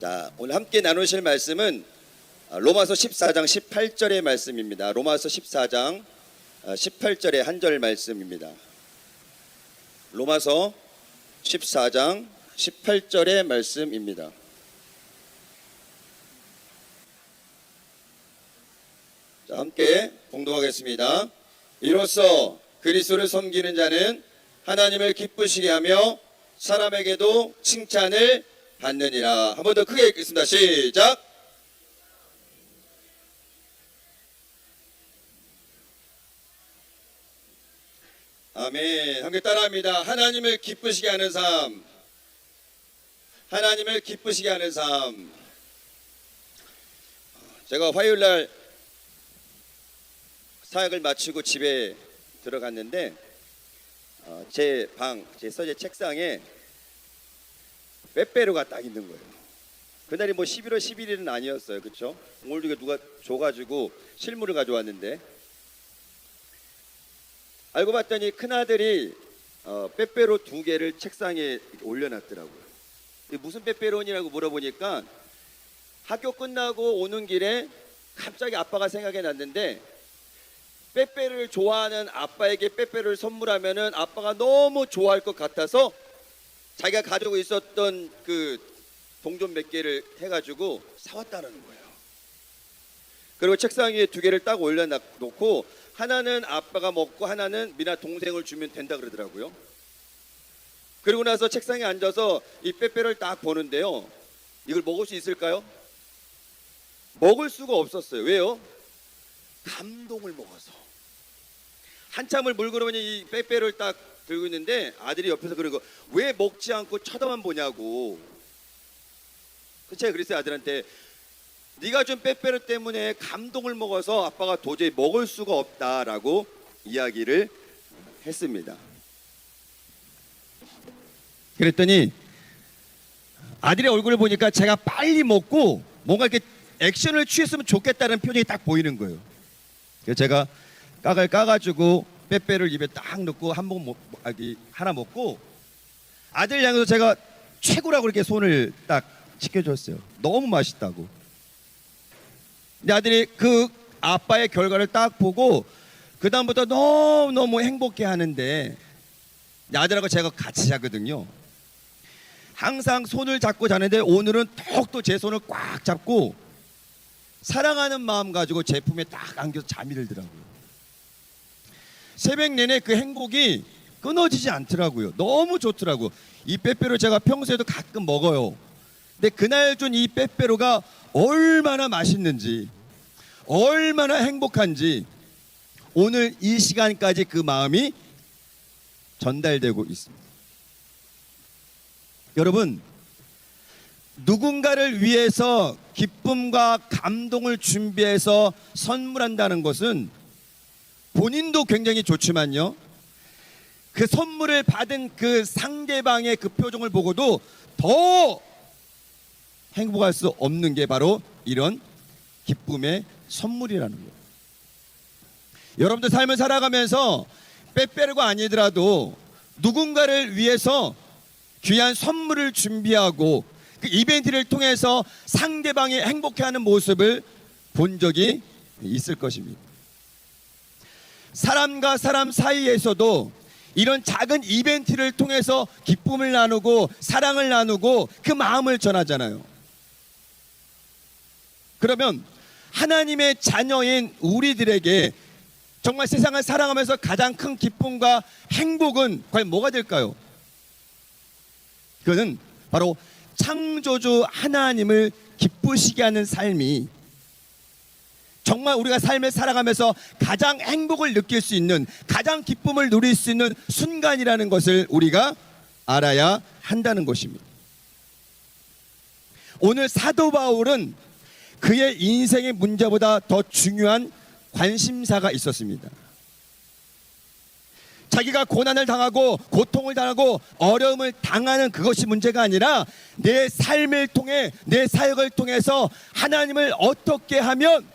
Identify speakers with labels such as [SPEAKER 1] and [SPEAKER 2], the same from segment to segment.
[SPEAKER 1] 자, 오늘 함께 나누실 말씀은 로마서 14장 18절의 말씀입니다. 로마서 14장 18절의 한 절 말씀입니다. 로마서 14장 18절의 말씀입니다. 자, 함께 봉독하겠습니다. 이로써 그리스도를 섬기는 자는 하나님을 기쁘시게 하며 사람에게도 칭찬을 받느니라. 한 번 더 크게 읽겠습니다. 시작. 아멘. 함께 따라합니다. 하나님을 기쁘시게 하는 삶. 하나님을 기쁘시게 하는 삶. 제가 화요일날 사역을 마치고 집에 들어갔는데 제 서재 책상에 빼빼로가 딱 있는 거예요. 그날이 뭐 11월 11일은 아니었어요. 그렇죠? 오늘 누가 줘가지고 실물을 가져왔는데 알고 봤더니 큰아들이 빼빼로 2개를 책상에 올려놨더라고요. 무슨 빼빼로니라고 물어보니까 학교 끝나고 오는 길에 갑자기 아빠가 생각이 났는데 빼빼로를 좋아하는 아빠에게 빼빼로를 선물하면은 아빠가 너무 좋아할 것 같아서 자기가 가지고 있었던 그 동전 몇 개를 해가지고 사왔다는 거예요. 그리고 책상 위에 2개를 딱 올려놓고 하나는 아빠가 먹고 하나는 미나 동생을 주면 된다 그러더라고요. 그리고 나서 책상에 앉아서 이 빼빼로를 딱 보는데요. 이걸 먹을 수 있을까요? 먹을 수가 없었어요. 왜요? 감동을 먹어서. 한참을 물그러니 이 빼빼로를 딱 들고 있는데 아들이 옆에서 그러고 왜 먹지 않고 쳐다만 보냐고. 제가 그랬어요. 아들한테 네가 준 빼빼로 때문에 감동을 먹어서 아빠가 도저히 먹을 수가 없다라고 이야기를 했습니다. 그랬더니 아들의 얼굴을 보니까 제가 빨리 먹고 뭔가 이렇게 액션을 취했으면 좋겠다는 표정이 딱 보이는 거예요. 그래서 제가 깍을 까가지고 빼빼로를 입에 딱 넣고 하나 먹고 아들 향해서 제가 최고라고 이렇게 손을 딱 지켜줬어요. 너무 맛있다고. 근데 아들이 그 아빠의 결과를 딱 보고 그 다음부터 너무 행복해 하는데 아들하고 제가 같이 자거든요. 항상 손을 잡고 자는데 오늘은 더욱더 제 손을 꽉 잡고 사랑하는 마음 가지고 제 품에 딱 안겨서 잠이 들더라고요. 새벽 내내 그 행복이 끊어지지 않더라고요. 너무 좋더라고요. 이 빼빼로 제가 평소에도 가끔 먹어요. 근데 그날 준 이 빼빼로가 얼마나 맛있는지, 얼마나 행복한지 오늘 이 시간까지 그 마음이 전달되고 있습니다. 여러분, 누군가를 위해서 기쁨과 감동을 준비해서 선물한다는 것은 본인도 굉장히 좋지만요, 그 선물을 받은 그 상대방의 그 표정을 보고도 더 행복할 수 없는 게 바로 이런 기쁨의 선물이라는 거예요. 여러분들 삶을 살아가면서 빼빼로가 아니더라도 누군가를 위해서 귀한 선물을 준비하고 그 이벤트를 통해서 상대방이 행복해하는 모습을 본 적이 있을 것입니다. 사람과 사람 사이에서도 이런 작은 이벤트를 통해서 기쁨을 나누고 사랑을 나누고 그 마음을 전하잖아요. 그러면 하나님의 자녀인 우리들에게 정말 세상을 살아가면서 가장 큰 기쁨과 행복은 과연 뭐가 될까요? 그것은 바로 창조주 하나님을 기쁘시게 하는 삶이 정말 우리가 삶을 살아가면서 가장 행복을 느낄 수 있는, 가장 기쁨을 누릴 수 있는 순간이라는 것을 우리가 알아야 한다는 것입니다. 오늘 사도 바울은 그의 인생의 문제보다 더 중요한 관심사가 있었습니다. 자기가 고난을 당하고 고통을 당하고 어려움을 당하는 그것이 문제가 아니라 내 삶을 통해, 내 사역을 통해서 하나님을 어떻게 하면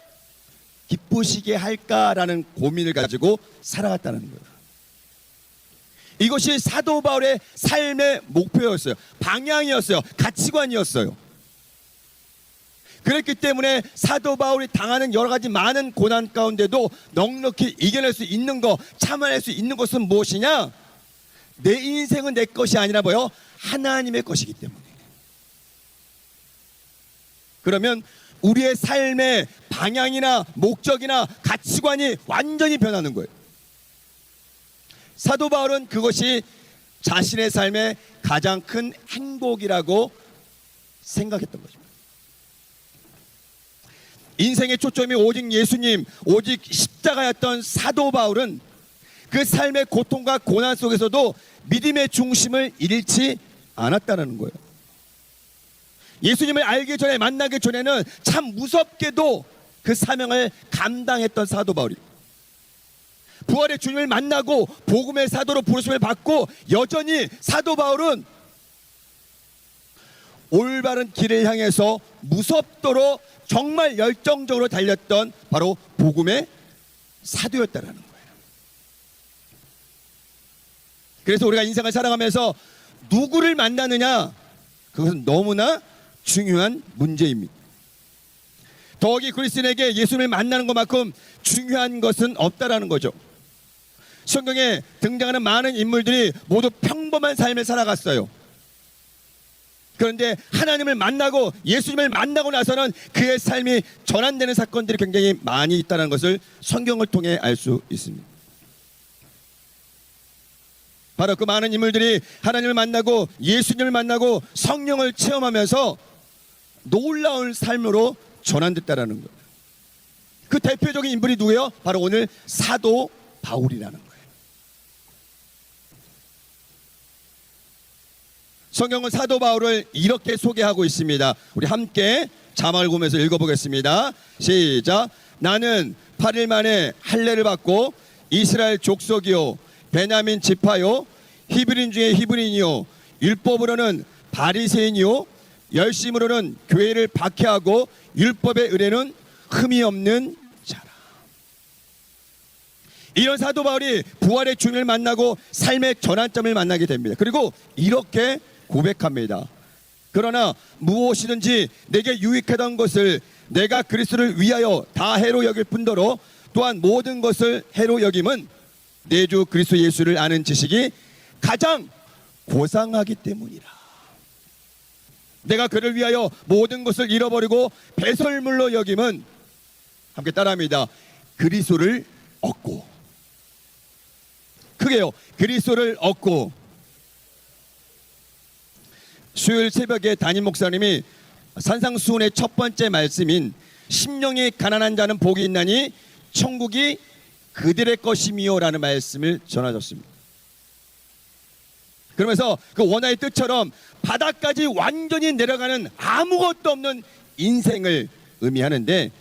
[SPEAKER 1] 기쁘시게 할까라는 고민을 가지고 살아갔다는 거예요. 이것이 사도 바울의 삶의 목표였어요. 방향이었어요. 가치관이었어요. 그랬기 때문에 사도 바울이 당하는 여러 가지 많은 고난 가운데도 넉넉히 이겨낼 수 있는 것, 참아낼 수 있는 것은 무엇이냐? 내 인생은 내 것이 아니라 뭐요? 하나님의 것이기 때문에. 그러면 우리의 삶의 방향이나 목적이나 가치관이 완전히 변하는 거예요. 사도 바울은 그것이 자신의 삶의 가장 큰 행복이라고 생각했던 것입니다. 인생의 초점이 오직 예수님, 오직 십자가였던 사도 바울은 그 삶의 고통과 고난 속에서도 믿음의 중심을 잃지 않았다는 거예요. 예수님을 알기 전에, 만나기 전에는 참 무섭게도 그 사명을 감당했던 사도 바울이, 부활의 주님을 만나고 복음의 사도로 부르심을 받고 여전히 사도 바울은 올바른 길을 향해서 무섭도록 정말 열정적으로 달렸던 바로 복음의 사도였다라는 거예요. 그래서 우리가 인생을 살아가면서 누구를 만나느냐, 그것은 너무나 중요한 문제입니다. 더욱이 그리스도인에게 예수님을 만나는 것만큼 중요한 것은 없다라는 거죠. 성경에 등장하는 많은 인물들이 모두 평범한 삶을 살아갔어요. 그런데 하나님을 만나고 예수님을 만나고 나서는 그의 삶이 전환되는 사건들이 굉장히 많이 있다는 것을 성경을 통해 알 수 있습니다. 바로 그 많은 인물들이 하나님을 만나고 예수님을 만나고 성령을 체험하면서 놀라운 삶으로 전환됐다는 거예요. 그 대표적인 인물이 누구예요? 바로 오늘 사도 바울이라는 거예요. 성경은 사도 바울을 이렇게 소개하고 있습니다. 우리 함께 자막을 보면서 읽어보겠습니다. 시작. 나는 8일 만에 할례를 받고 이스라엘 족속이요 베냐민 지파요 히브리인 중에 히브리인이요 율법으로는 바리새인이요 열심으로는 교회를 박해하고 율법의 의뢰는 흠이 없는 자라. 이런 사도 바울이 부활의 주님을 만나고 삶의 전환점을 만나게 됩니다. 그리고 이렇게 고백합니다. 그러나 무엇이든지 내게 유익하던 것을 내가 그리스도를 위하여 다 해로 여길 뿐더러 또한 모든 것을 해로 여김은 내 주 그리스도 예수를 아는 지식이 가장 고상하기 때문이라. 내가 그를 위하여 모든 것을 잃어버리고 배설물로 여김은, 함께 따라합니다. 그리스도를 얻고. 크게요. 그리스도를 얻고. 수요일 새벽에 담임 목사님이 산상수훈의 첫 번째 말씀인 심령이 가난한 자는 복이 있나니 천국이 그들의 것이미요 라는 말씀을 전하셨습니다. 그러면서 그 원하의 뜻처럼 바닥까지 완전히 내려가는 아무것도 없는 인생을 의미하는데,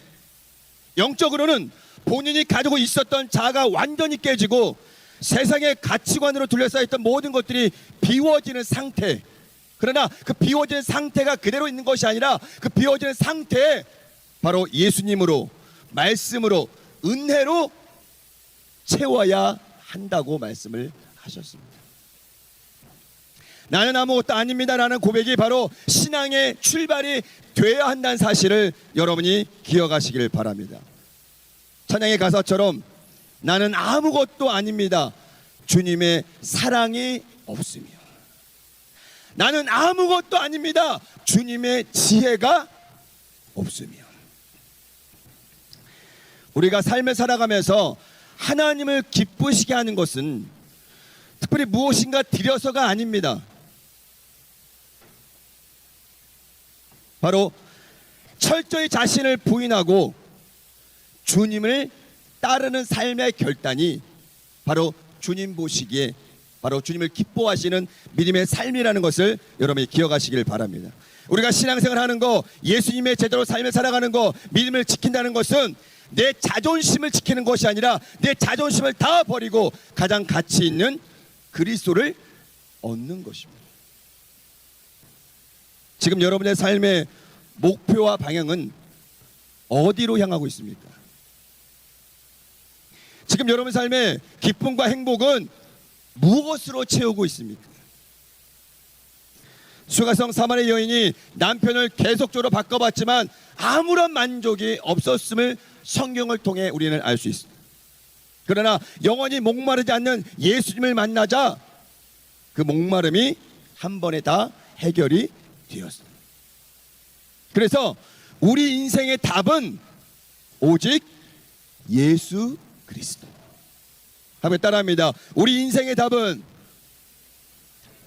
[SPEAKER 1] 영적으로는 본인이 가지고 있었던 자아가 완전히 깨지고 세상의 가치관으로 둘러싸였던 모든 것들이 비워지는 상태. 그러나 그 비워진 상태가 그대로 있는 것이 아니라 그 비워진 상태에 바로 예수님으로, 말씀으로, 은혜로 채워야 한다고 말씀을 하셨습니다. 나는 아무것도 아닙니다라는 고백이 바로 신앙의 출발이 되어야 한다는 사실을 여러분이 기억하시길 바랍니다. 찬양의 가사처럼 나는 아무것도 아닙니다. 주님의 사랑이 없으며, 나는 아무것도 아닙니다. 주님의 지혜가 없으면. 우리가 삶을 살아가면서 하나님을 기쁘시게 하는 것은 특별히 무엇인가 드려서가 아닙니다. 바로 철저히 자신을 부인하고 주님을 따르는 삶의 결단이 바로 주님 보시기에 바로 주님을 기뻐하시는 믿음의 삶이라는 것을 여러분이 기억하시길 바랍니다. 우리가 신앙생활 하는 거, 예수님의 제대로 삶을 살아가는 거, 믿음을 지킨다는 것은 내 자존심을 지키는 것이 아니라 내 자존심을 다 버리고 가장 가치 있는 그리스도를 얻는 것입니다. 지금 여러분의 삶의 목표와 방향은 어디로 향하고 있습니까? 지금 여러분 삶의 기쁨과 행복은 무엇으로 채우고 있습니까? 수가성 사마리 여인이 남편을 계속적으로 바꿔봤지만 아무런 만족이 없었음을 성경을 통해 우리는 알 수 있습니다. 그러나 영원히 목마르지 않는 예수님을 만나자 그 목마름이 한 번에 다 해결이 되었습니다. 그래서 우리 인생의 답은 오직 예수 그리스도. 한번 따라합니다. 우리 인생의 답은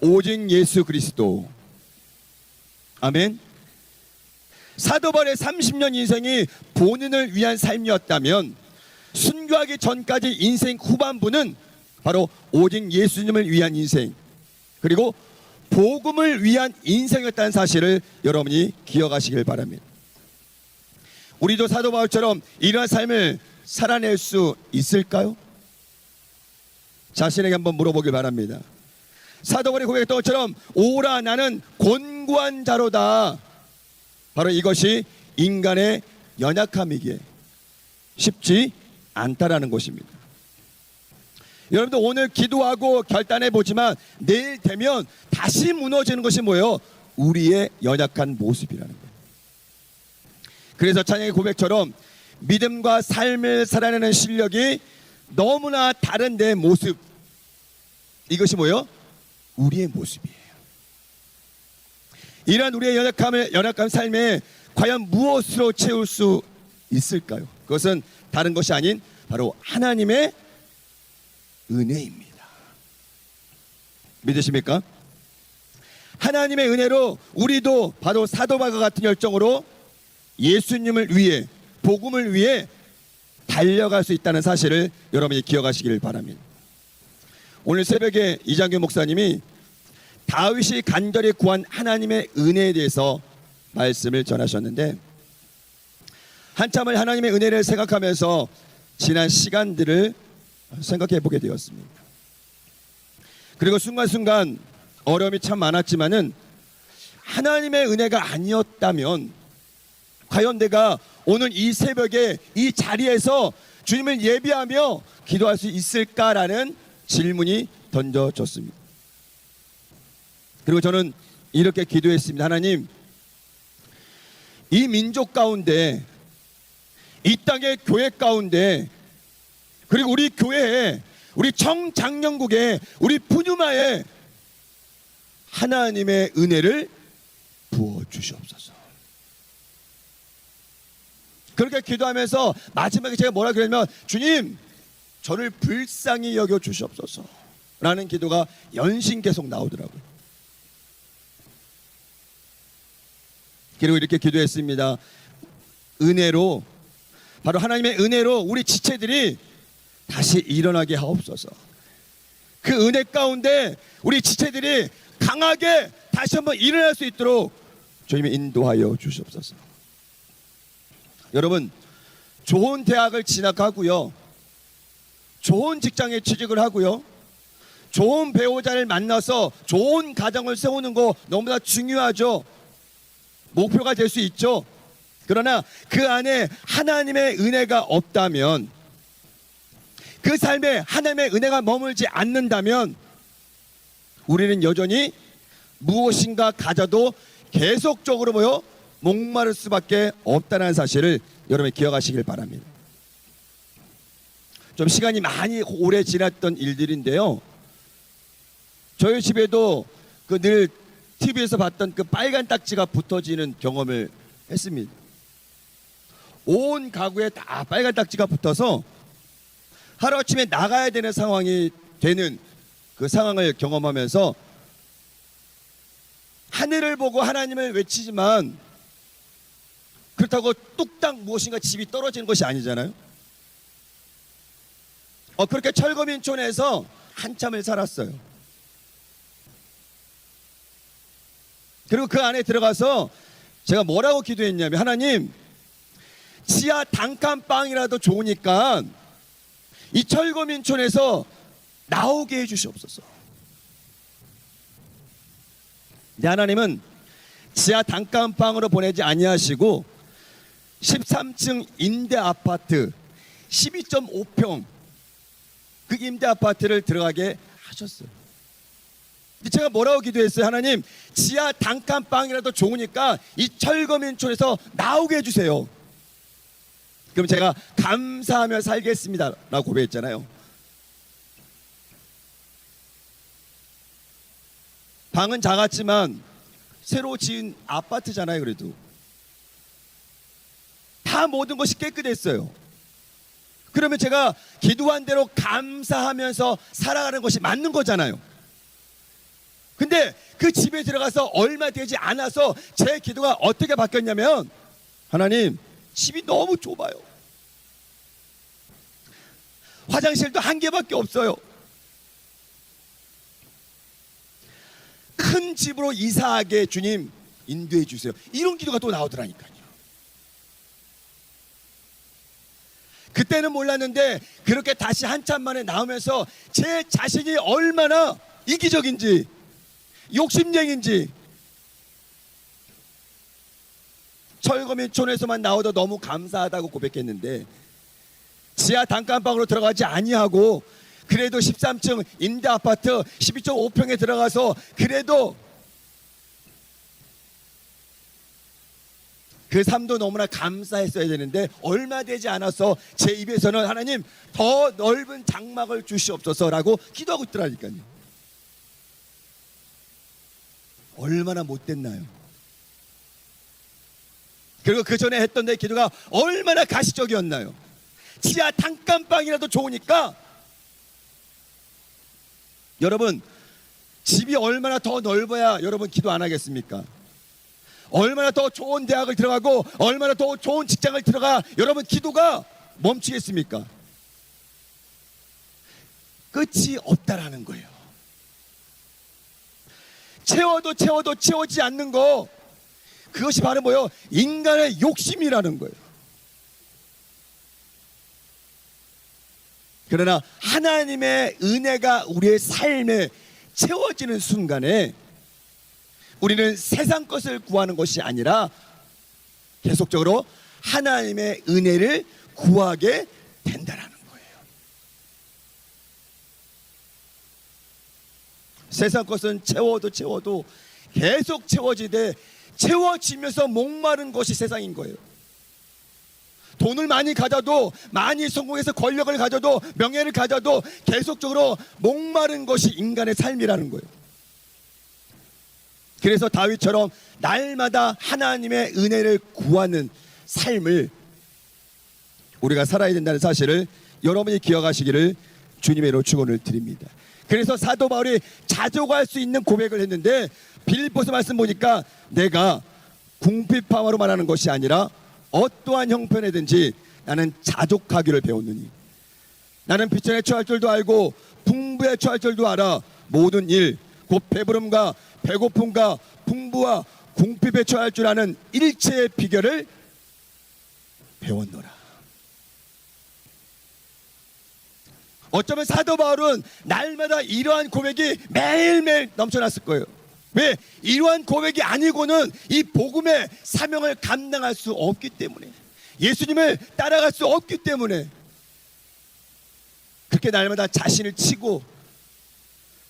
[SPEAKER 1] 오직 예수 그리스도. 아멘. 사도 바울의 30년 인생이 본인을 위한 삶이었다면 순교하기 전까지 인생 후반부는 바로 오직 예수님을 위한 인생, 그리고 복음을 위한 인생이었다는 사실을 여러분이 기억하시길 바랍니다. 우리도 사도 바울처럼 이러한 삶을 살아낼 수 있을까요? 자신에게 한번 물어보길 바랍니다. 사도 바울이 고백했던 것처럼 오라 나는 곤고한 자로다. 바로 이것이 인간의 연약함이기에 쉽지 않다라는 것입니다. 여러분들 오늘 기도하고 결단해 보지만 내일 되면 다시 무너지는 것이 뭐예요? 우리의 연약한 모습이라는 거예요. 그래서 찬양의 고백처럼 믿음과 삶을 살아내는 실력이 너무나 다른 내 모습, 이것이 뭐예요? 우리의 모습이에요. 이러한 우리의 연약한 삶에 과연 무엇으로 채울 수 있을까요? 그것은 다른 것이 아닌 바로 하나님의 은혜입니다. 믿으십니까? 하나님의 은혜로 우리도 바로 사도 바울과 같은 열정으로 예수님을 위해, 복음을 위해 달려갈 수 있다는 사실을 여러분이 기억하시길 바랍니다. 오늘 새벽에 이장규 목사님이 다윗이 간절히 구한 하나님의 은혜에 대해서 말씀을 전하셨는데, 한참을 하나님의 은혜를 생각하면서 지난 시간들을 생각해 보게 되었습니다. 그리고 순간순간 어려움이 참 많았지만은 하나님의 은혜가 아니었다면 과연 내가 오늘 이 새벽에 이 자리에서 주님을 예비하며 기도할 수 있을까라는 질문이 던져졌습니다. 그리고 저는 이렇게 기도했습니다. 하나님, 이 민족 가운데, 이 땅의 교회 가운데, 그리고 우리 교회에, 우리 청장년국에, 우리 푸뉴마에 하나님의 은혜를 부어주시옵소서. 그렇게 기도하면서 마지막에 제가 뭐라 그랬냐면, 주님, 저를 불쌍히 여겨 주시옵소서 라는 기도가 연신 계속 나오더라고요. 그리고 이렇게 기도했습니다. 은혜로, 바로 하나님의 은혜로 우리 지체들이 다시 일어나게 하옵소서. 그 은혜 가운데 우리 지체들이 강하게 다시 한번 일어날 수 있도록 주님이 인도하여 주시옵소서. 여러분, 좋은 대학을 진학하고요, 좋은 직장에 취직을 하고요, 좋은 배우자를 만나서 좋은 가정을 세우는 거 너무나 중요하죠. 목표가 될 수 있죠. 그러나 그 안에 하나님의 은혜가 없다면, 그 삶에 하나님의 은혜가 머물지 않는다면 우리는 여전히 무엇인가 가져도 계속적으로 목마를 수밖에 없다는 사실을 여러분이 기억하시길 바랍니다. 좀 시간이 많이 오래 지났던 일들인데요, 저희 집에도 그 늘 TV에서 봤던 그 빨간 딱지가 붙어지는 경험을 했습니다. 온 가구에 다 빨간 딱지가 붙어서 하루아침에 나가야 되는 상황이 되는 그 상황을 경험하면서 하늘을 보고 하나님을 외치지만 그렇다고 뚝딱 무엇인가 집이 떨어지는 것이 아니잖아요. 그렇게 철거민촌에서 한참을 살았어요. 그리고 그 안에 들어가서 제가 뭐라고 기도했냐면, 하나님, 지하 단칸방이라도 좋으니까 이 철거민촌에서 나오게 해주시옵소서. 근데 하나님은 지하 단칸방으로 보내지 아니하시고 13층 임대 아파트 12.5평 그 임대 아파트를 들어가게 하셨어요. 제가 뭐라고 기도했어요? 하나님, 지하 단칸방이라도 좋으니까 이 철거민촌에서 나오게 해주세요. 그럼 제가 감사하며 살겠습니다 라고 고백했잖아요. 방은 작았지만 새로 지은 아파트잖아요. 그래도 다 모든 것이 깨끗했어요. 그러면 제가 기도한 대로 감사하면서 살아가는 것이 맞는 거잖아요. 근데 그 집에 들어가서 얼마 되지 않아서 제 기도가 어떻게 바뀌었냐면, 하나님, 집이 너무 좁아요. 화장실도 한 개밖에 없어요. 큰 집으로 이사하게 주님 인도해 주세요. 이런 기도가 또 나오더라니까요. 그때는 몰랐는데 그렇게 다시 한참 만에 나오면서 제 자신이 얼마나 이기적인지, 욕심쟁인지, 철거민촌에서만 나오도 너무 감사하다고 고백했는데 지하 단칸방으로 들어가지 아니하고 그래도 13층 임대 아파트 12.5평에 들어가서 그래도 그 삶도 너무나 감사했어야 되는데 얼마 되지 않아서 제 입에서는 하나님 더 넓은 장막을 주시옵소서라고 기도하고 있더라니까요. 얼마나 못됐나요? 그리고 그 전에 했던 내 기도가 얼마나 가시적이었나요? 지하 단칸방이라도 좋으니까. 여러분, 집이 얼마나 더 넓어야 여러분 기도 안 하겠습니까? 얼마나 더 좋은 대학을 들어가고 얼마나 더 좋은 직장을 들어가 여러분 기도가 멈추겠습니까? 끝이 없다라는 거예요. 채워도 채워지지 않는 거, 그것이 바로 뭐예요? 인간의 욕심이라는 거예요. 그러나 하나님의 은혜가 우리의 삶에 채워지는 순간에 우리는 세상 것을 구하는 것이 아니라 계속적으로 하나님의 은혜를 구하게 된다라는 거예요. 세상 것은 채워도 계속 채워지되 채워지면서 목마른 것이 세상인 거예요. 돈을 많이 가져도, 많이 성공해서 권력을 가져도, 명예를 가져도 계속적으로 목마른 것이 인간의 삶이라는 거예요. 그래서 다윗처럼 날마다 하나님의 은혜를 구하는 삶을 우리가 살아야 된다는 사실을 여러분이 기억하시기를 주님의 이름으로 축원을 드립니다. 그래서 사도 바울이 자족할 수 있는 고백을 했는데, 빌립보서 말씀 보니까 내가 궁핍함으로 말하는 것이 아니라 어떠한 형편이든지 나는 자족하기를 배웠느니, 나는 비천에 처할 줄도 알고 풍부에 처할 줄도 알아. 모든 일 곧 배부름과 배고픔과 풍부와 궁핍에 처할 줄 아는 일체의 비결을 배웠노라. 어쩌면 사도 바울은 날마다 이러한 고백이 매일매일 넘쳐났을 거예요. 왜? 이러한 고백이 아니고는 이 복음의 사명을 감당할 수 없기 때문에, 예수님을 따라갈 수 없기 때문에 그렇게 날마다 자신을 치고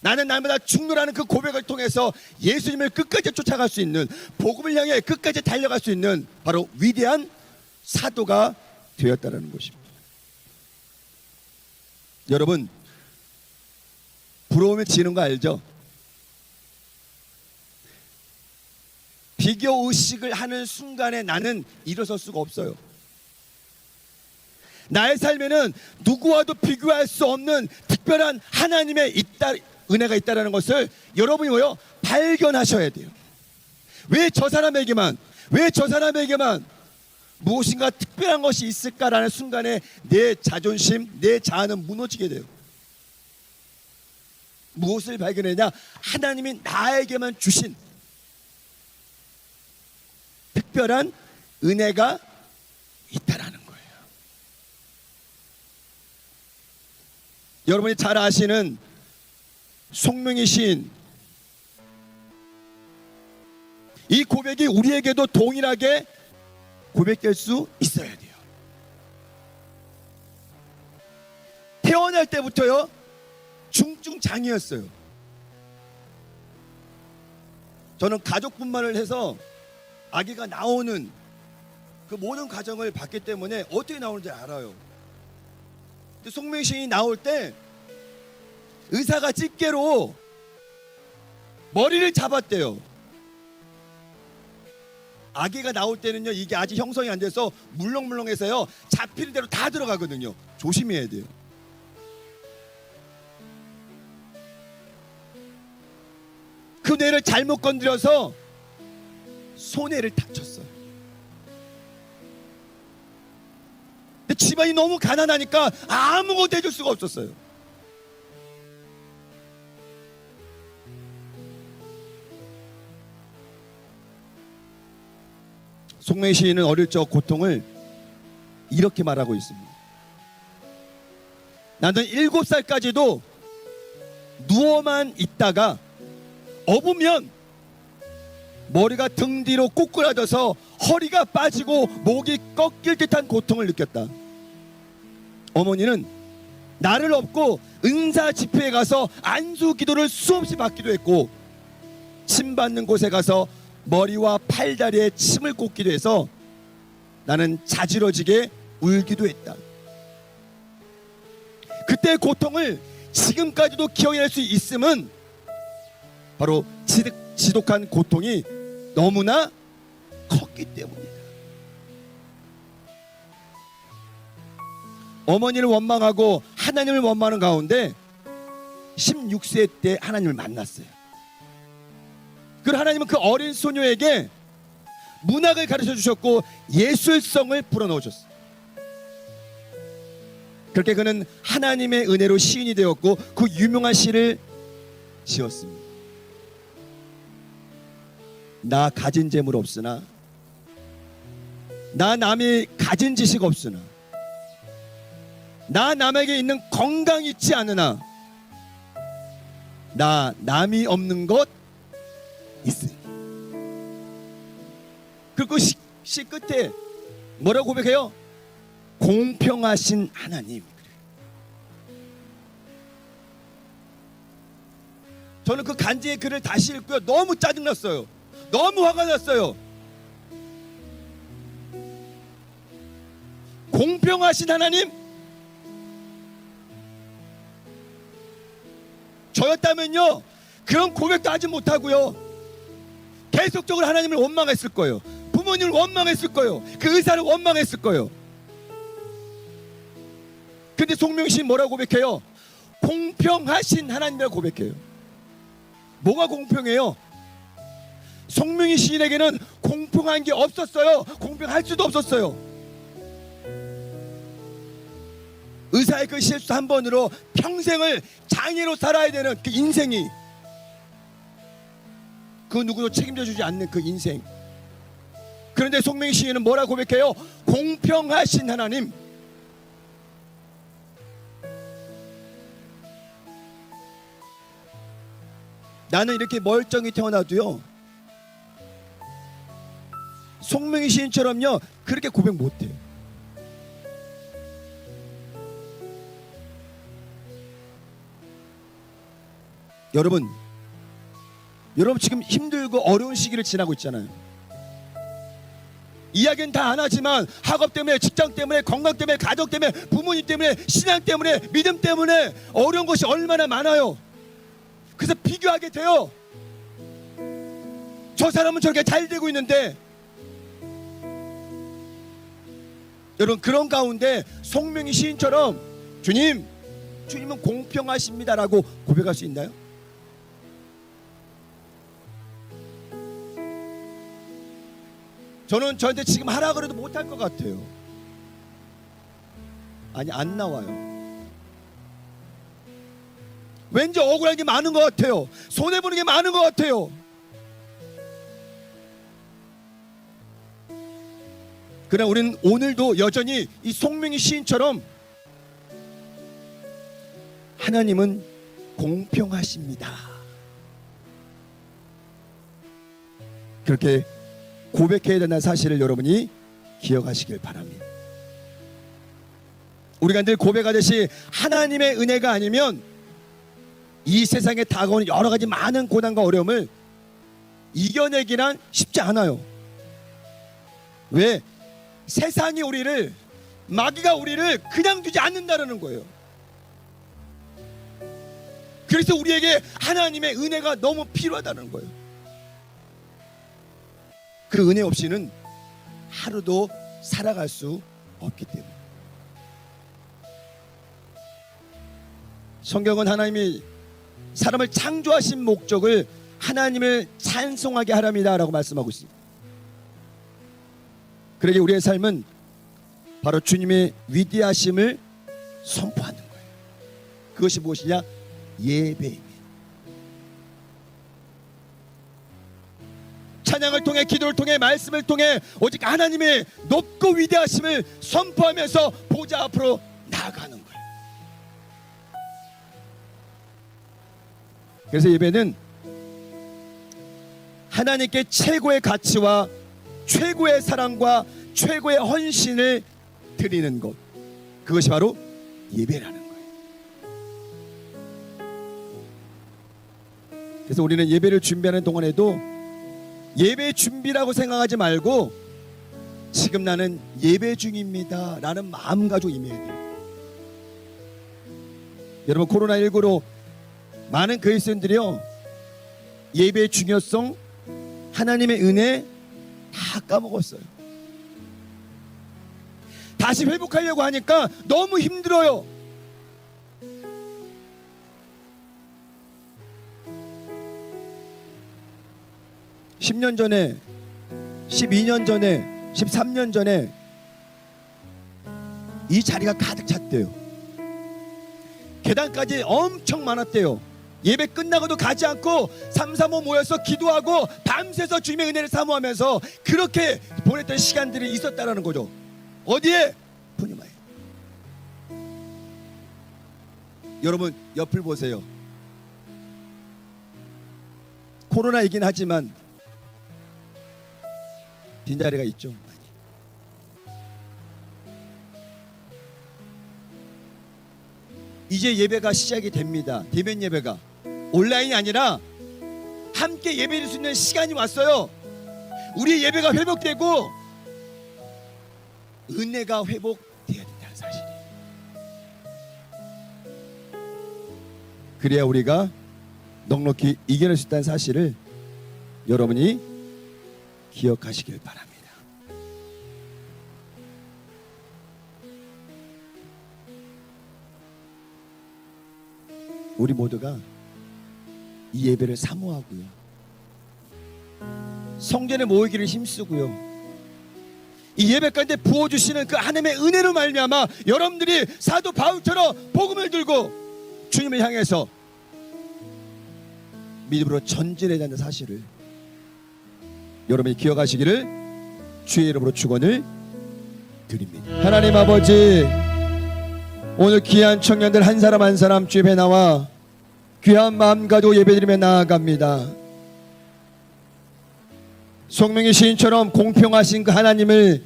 [SPEAKER 1] 나는 날마다 죽노라는 그 고백을 통해서 예수님을 끝까지 쫓아갈 수 있는, 복음을 향해 끝까지 달려갈 수 있는 바로 위대한 사도가 되었다는 것입니다. 여러분, 부러우면 지는 거 알죠? 비교 의식을 하는 순간에 나는 일어설 수가 없어요. 나의 삶에는 누구와도 비교할 수 없는 특별한 하나님의 은혜가 있다는 것을 여러분이 뭐요? 발견하셔야 돼요. 왜 저 사람에게만 무엇인가 특별한 것이 있을까라는 순간에 내 자존심, 내 자아는 무너지게 돼요. 무엇을 발견했냐? 하나님이 나에게만 주신 특별한 은혜가 있다라는 거예요. 여러분이 잘 아시는 송명희 시인, 이 고백이 우리에게도 동일하게 고백될 수 있어야 돼요. 태어날 때부터요 중증장애였어요. 저는 가족분만을 해서 아기가 나오는 그 모든 과정을 봤기 때문에 어떻게 나오는지 알아요. 근데 송명희 시인이 나올 때 의사가 집게로 머리를 잡았대요. 아기가 나올 때는요, 이게 아직 형성이 안 돼서 물렁물렁해서요, 잡히는 대로 다 들어가거든요. 조심해야 돼요. 그 뇌를 잘못 건드려서 손해를 다쳤어요. 근데 집안이 너무 가난하니까 아무것도 해줄 수가 없었어요. 송명희 시인은 어릴 적 고통을 이렇게 말하고 있습니다. 나는 7살까지도 누워만 있다가 업으면 머리가 등 뒤로 꼬꾸라져서 허리가 빠지고 목이 꺾일 듯한 고통을 느꼈다. 어머니는 나를 업고 은사 집회에 가서 안수 기도를 수없이 받기도 했고, 침 받는 곳에 가서 머리와 팔다리에 침을 꽂기도 해서 나는 자지러지게 울기도 했다. 그때의 고통을 지금까지도 기억해낼 수 있음은 바로 지독한 고통이 너무나 컸기 때문이다. 어머니를 원망하고 하나님을 원망하는 가운데 16세 때 하나님을 만났어요. 그리고 하나님은 그 어린 소녀에게 문학을 가르쳐 주셨고 예술성을 불어넣어 줬어요. 그렇게 그는 하나님의 은혜로 시인이 되었고 그 유명한 시를 지었습니다. 나 가진 재물 없으나, 나 남이 가진 지식 없으나, 나 남에게 있는 건강 있지 않으나, 나 남이 없는 것 있으니. 그리고 시 끝에 뭐라고 고백해요? 공평하신 하나님. 저는 그 간증의 글을 다시 읽고요, 너무 짜증났어요. 너무 화가 났어요. 공평하신 하나님? 저였다면요, 그런 고백도 하지 못하고요, 계속적으로 하나님을 원망했을 거예요. 부모님을 원망했을 거예요. 그 의사를 원망했을 거예요. 근데 송명희 씨는 뭐라고 고백해요? 공평하신 하나님이라고 고백해요. 뭐가 공평해요? 송명희 시인에게는 공평한 게 없었어요. 공평할 수도 없었어요. 의사의 그 실수 한 번으로 평생을 장애로 살아야 되는 그 인생이, 그 누구도 책임져 주지 않는 그 인생. 그런데 송명희 시인은 뭐라고 고백해요? 공평하신 하나님. 나는 이렇게 멀쩡히 태어나도요, 송명희 시인처럼요 그렇게 고백 못해요. 여러분 지금 힘들고 어려운 시기를 지나고 있잖아요. 이야기는 다 안 하지만 학업 때문에, 직장 때문에, 건강 때문에, 가족 때문에, 부모님 때문에, 신앙 때문에, 믿음 때문에 어려운 것이 얼마나 많아요. 그래서 비교하게 돼요. 저 사람은 저렇게 잘 되고 있는데. 여러분, 그런 가운데 송명희 시인처럼 주님은 공평하십니다라고 고백할 수 있나요? 저는 저한테 지금 하라 그래도 못할 것 같아요. 아니, 안 나와요. 왠지 억울한 게 많은 것 같아요. 손해보는 게 많은 것 같아요. 그러나 우리는 오늘도 여전히 이 송명희 시인처럼 하나님은 공평하십니다, 그렇게 고백해야 된다는 사실을 여러분이 기억하시길 바랍니다. 우리가 늘 고백하듯이 하나님의 은혜가 아니면 이 세상에 다가오는 여러 가지 많은 고난과 어려움을
[SPEAKER 2] 이겨내기란 쉽지 않아요. 왜? 세상이 우리를, 마귀가 우리를 그냥 두지 않는다는 거예요. 그래서 우리에게 하나님의 은혜가 너무 필요하다는 거예요. 그 은혜 없이는 하루도 살아갈 수 없기 때문에. 성경은 하나님이 사람을 창조하신 목적을 하나님을 찬송하게 하랍니다 라고 말씀하고 있습니다. 그러기에 우리의 삶은 바로 주님의 위대하심을 선포하는 거예요. 그것이 무엇이냐? 예배입니다. 찬양을 통해, 기도를 통해, 말씀을 통해 오직 하나님의 높고 위대하심을 선포하면서 보좌 앞으로 나아가는 거예요. 그래서 예배는 하나님께 최고의 가치와 최고의 사랑과 최고의 헌신을 드리는 것, 그것이 바로 예배라는 거예요. 그래서 우리는 예배를 준비하는 동안에도 예배 준비라고 생각하지 말고 지금 나는 예배 중입니다 라는 마음 가지고 임해야 돼요. 여러분, 코로나19로 많은 그리스도인들이요, 예배의 중요성, 하나님의 은혜 다 까먹었어요. 다시 회복하려고 하니까 너무 힘들어요. (10년) 전에, 12년 전에, 13년 전에 이 자리가 가득 찼대요. 계단까지 엄청 많았대요. 예배 끝나고도 가지 않고 3, 3호 모여서 기도하고 밤새서 주님의 은혜를 사모하면서 그렇게 보냈던 시간들이 있었다라는 거죠. 어디에? 푸니마에. 여러분, 옆을 보세요. 코로나이긴 하지만 빈자리가 있죠. 이제 예배가 시작이 됩니다. 대면 예배가 온라인이 아니라 함께 예배드릴 수 있는 시간이 왔어요. 우리의 예배가 회복되고 은혜가 회복되어야 된다는 사실이에요. 그래야 우리가 넉넉히 이겨낼 수 있다는 사실을 여러분이 기억하시길 바랍니다. 우리 모두가 이 예배를 사모하고요, 성전에 모이기를 힘쓰고요, 이 예배 가운데 부어주시는 그 하나님의 은혜로 말미암아 여러분들이 사도 바울처럼 복음을 들고 주님을 향해서 믿음으로 전진해야 한다는 사실을 여러분이 기억하시기를 주의 이름으로 축원을 드립니다. 하나님 아버지, 오늘 귀한 청년들 한 사람 한 사람 주 앞에 나와 귀한 마음 가지고 예배드리며 나아갑니다. 송명희 시인처럼 공평하신 그 하나님을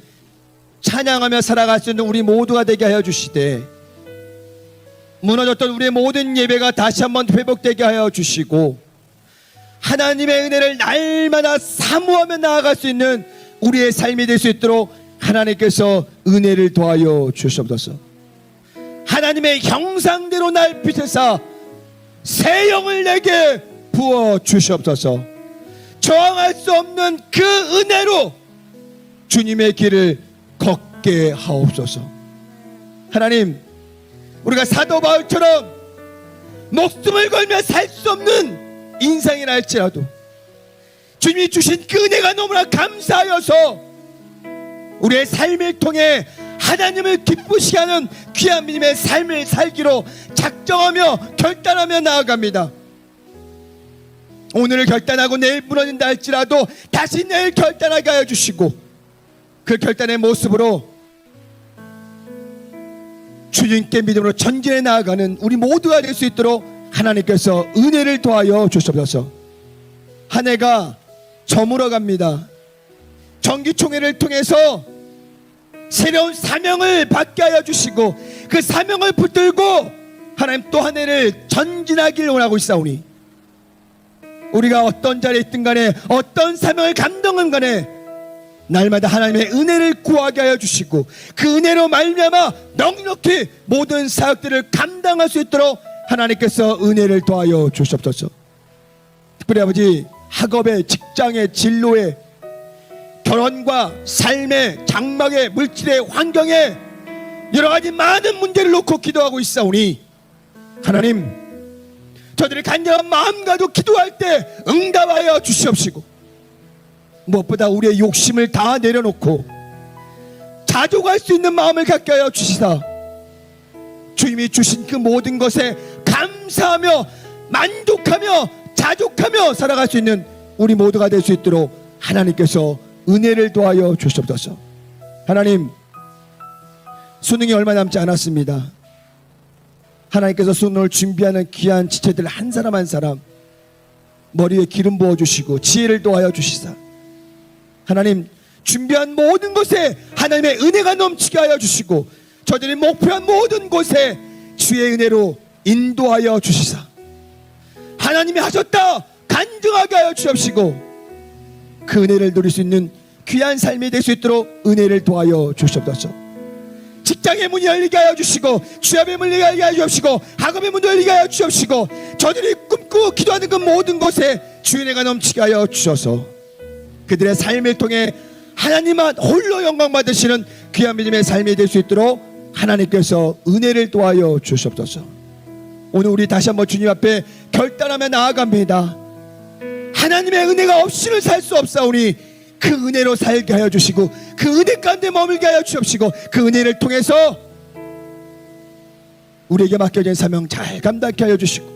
[SPEAKER 2] 찬양하며 살아갈 수 있는 우리 모두가 되게 하여 주시되, 무너졌던 우리의 모든 예배가 다시 한번 회복되게 하여 주시고, 하나님의 은혜를 날마다 사모하며 나아갈 수 있는 우리의 삶이 될 수 있도록 하나님께서 은혜를 더하여 주시옵소서. 하나님의 형상대로 날 빚으사 새 영을 내게 부어 주시옵소서. 저항할 수 없는 그 은혜로 주님의 길을 걷게 하옵소서. 하나님, 우리가 사도 바울처럼 목숨을 걸며 살 수 없는 인생이라 할지라도 주님이 주신 그 은혜가 너무나 감사하여서 우리의 삶을 통해 하나님을 기쁘시게 하는 귀한 믿음의 삶을 살기로 작정하며 결단하며 나아갑니다. 오늘 결단하고 내일 무너진다 할지라도 다시 내일 결단하게 하여 주시고, 그 결단의 모습으로 주님께 믿음으로 전진해 나아가는 우리 모두가 될 수 있도록 하나님께서 은혜를 더하여 주시옵소서. 한 해가 저물어 갑니다. 정기총회를 통해서 새로운 사명을 받게 하여 주시고, 그 사명을 붙들고 하나님 또 한 해를 전진하기를 원하고 있사오니 우리가 어떤 자리에 있든 간에 어떤 사명을 감당한 간에 날마다 하나님의 은혜를 구하게 하여 주시고 그 은혜로 말미암아 넉넉히 모든 사역들을 감당할 수 있도록 하나님께서 은혜를 더하여 주시옵소서. 특별히 아버지, 학업의, 직장의, 진로의, 결혼과 삶의, 장막의, 물질의, 환경에 여러 가지 많은 문제를 놓고 기도하고 있사오니 하나님, 저들의 간절한 마음 가지고 기도할 때 응답하여 주시옵시고 무엇보다 우리의 욕심을 다 내려놓고 자족할 수 있는 마음을 갖게 하여 주시사 주님이 주신 그 모든 것에 감사하며 만족하며 자족하며 살아갈 수 있는 우리 모두가 될 수 있도록 하나님께서 은혜를 더하여 주시옵소서. 하나님, 수능이 얼마 남지 않았습니다. 하나님께서 수능을 준비하는 귀한 지체들 한 사람 한 사람 머리에 기름 부어주시고 지혜를 더하여 주시사 하나님, 준비한 모든 것에 하나님의 은혜가 넘치게 하여 주시고 저들이 목표한 모든 곳에 주의 은혜로 인도하여 주시사 하나님이 하셨다 간증하게 하여 주옵시고 그 은혜를 누릴 수 있는 귀한 삶이 될 수 있도록 은혜를 도하여 주시옵소서. 직장의 문이 열리게 하여 주시고 취업의 문이 열리게 하여 주옵시고 학업의 문도 열리게 하여 주옵시고 저들이 꿈꾸고 기도하는 그 모든 곳에 주의 은혜가 넘치게 하여 주셔서 그들의 삶을 통해 하나님만 홀로 영광 받으시는 귀한 믿음의 삶이 될 수 있도록 하나님께서 은혜를 도하여 주시옵소서. 오늘 우리 다시 한번 주님 앞에 결단하며 나아갑니다. 하나님의 은혜가 없이는 살 수 없사오니 그 은혜로 살게 하여 주시고 그 은혜 가운데 머물게 하여 주옵시고 그 은혜를 통해서 우리에게 맡겨진 사명 잘 감당케 하여 주시고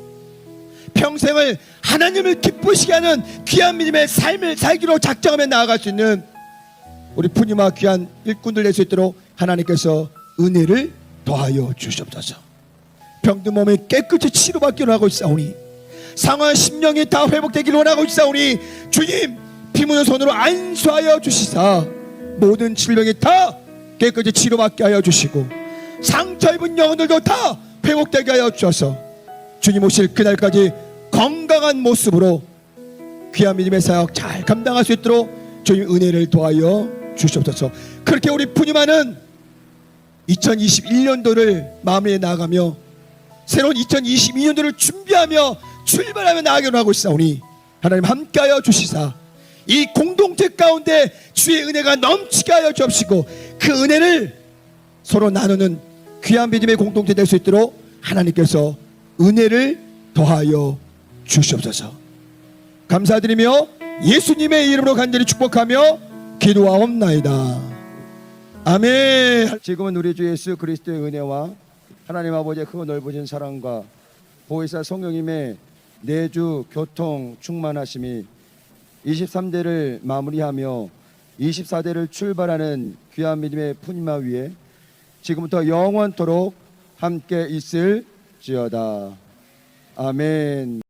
[SPEAKER 2] 평생을 하나님을 기쁘시게 하는 귀한 믿음의 삶을 살기로 작정하며 나아갈 수 있는 우리 푸니마 귀한 일꾼들 될 수 있도록 하나님께서 은혜를 더하여 주시옵소서. 병든 몸이 깨끗이 치료받기를 하고 있사오니 상한 심령이 다 회복되기를 원하고 있사오니 주님 피묻은 손으로 안수하여 주시사 모든 질병이 다 깨끗이 치료받게 하여 주시고 상처 입은 영혼들도 다 회복되게 하여 주셔서 주님 오실 그날까지 건강한 모습으로 귀한 믿음의 사역 잘 감당할 수 있도록 주님 은혜를 도하여 주시옵소서. 그렇게 우리 푸니마는 2021년도를 마무리해 나가며 새로운 2022년도를 준비하며 출발하며 나아가려 하고 있사오니 하나님 함께하여 주시사 이 공동체 가운데 주의 은혜가 넘치게 하여 주옵시고 그 은혜를 서로 나누는 귀한 믿음의 공동체 될 수 있도록 하나님께서 은혜를 더하여 주시옵소서. 감사드리며 예수님의 이름으로 간절히 축복하며 기도하옵나이다. 아멘. 지금은 우리 주 예수 그리스도의 은혜와 하나님 아버지의 크고 넓으신 사랑과 보혜사 성령님의 내주 교통 충만하심이 23대를 마무리하며 24대를 출발하는 귀한 믿음의 푸니마 위에 지금부터 영원토록 함께 있을지어다. 아멘.